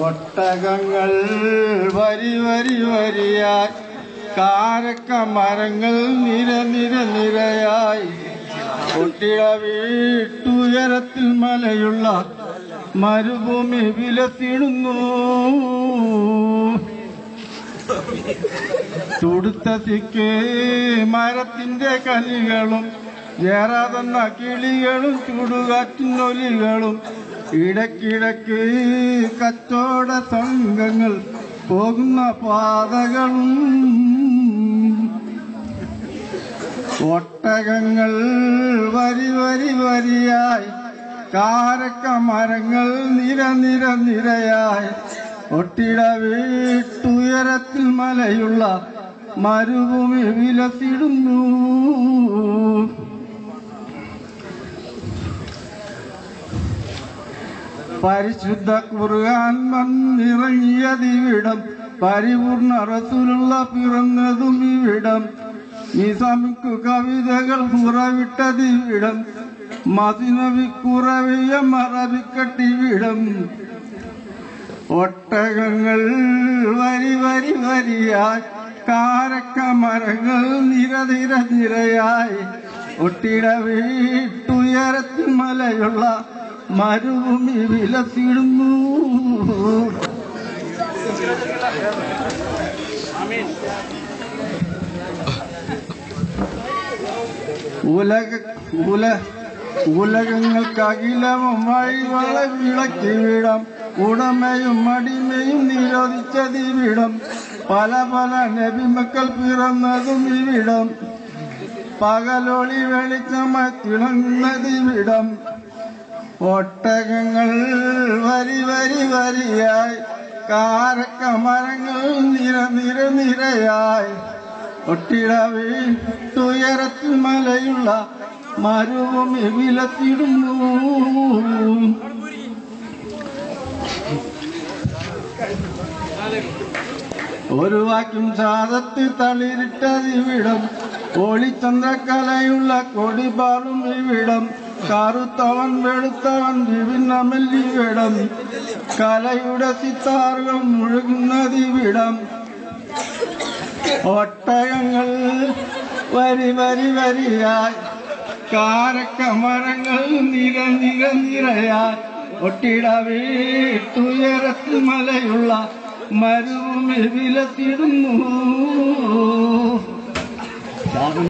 ഒട്ടകങ്ങൾ വരി വരി വരിയായി, കാരക്ക മരങ്ങൾ നിര നിര നിരയായി, ഒട്ടിട വീട്ടുയരത്തിൽ മലയുള്ള മരുഭൂമി വിലസിടുന്നു. തുടുത്ത സിക്ക് മരത്തിന്റെ കലികളും ഏറാതെന്ന കിളികളും ചുടുകാറ്റിനൊലികളും, ഇടയ്ക്കിടയ്ക്ക് കച്ചവട സംഘങ്ങൾ പോകുന്ന പാതകളും, ഒട്ടകങ്ങൾ വരി വരി വരിയായി, കാരക്ക മരങ്ങൾ നിര നിര നിരയായി, ഒട്ടിട വീട്ടുയരത്തിൽ മലയുള്ള മരുഭൂമി വിലസിടുന്നു. പരിശുദ്ധ ഖുർആൻ വന്നിറങ്ങിയതിവിടം, പരിപൂർണ റസൂലുള്ള പിറന്നതും ഇവിടം, നിസാമിക്കു കവിതകൾ പുറവിട്ടതിവിടം, മദിനവിക്കുറവിയ മറവിക്കട്ടിവിടം. ഒട്ടകങ്ങൾ വരി വരി വരിയായി, കാരക്ക മരങ്ങൾ നിര നിര നിരയായി, ഒട്ടിട വീട്ടുയരത്തിൽ മലയുള്ള മരുഭൂമി വിലസിടുന്നു. ഉലകങ്ങൾക്കകിലവും വഴിവള വിളക്കിവിടം, ഉടമയും അടിമയും നിരോധിച്ചതിവിടം, പല പല നബിമക്കൾ പിറന്നതും ഇവിടം, പകലൊളി വെളിച്ചമായി തിളങ്ങുന്നതിവിടം. ഒട്ടകങ്ങൾ വരി വരി വരിയായി, കാരക്ക മരങ്ങൾ നിര നിര നിരയായി, ഒട്ടിട വീട്ടുയരത്തിൽ മലയുള്ള മരുഭൂമി വിലസിടുന്നു. ഒരു വാക്യം സാദത്ത് തളിരിട്ടതിവിടം, ഒളിച്ചന്ദ്രക്കലയുള്ള കൊടിപാളും ഇവിടം, കറുത്തവൻ വെളുത്തവൻ വിഭിന്നമല്ലിവിടം, കലയുടെ സിത്താറുകൾ മുഴുകുന്നതിവിടം. ഒട്ടകങ്ങൾ വരി വരി വരിയായി, കാരക്ക മരങ്ങൾ നിര നിര നിരയായി, ഒട്ടിട വീട്ടുയരത്തിൽ മലയുള്ള മരുഭൂമി വിലസിടുന്നു.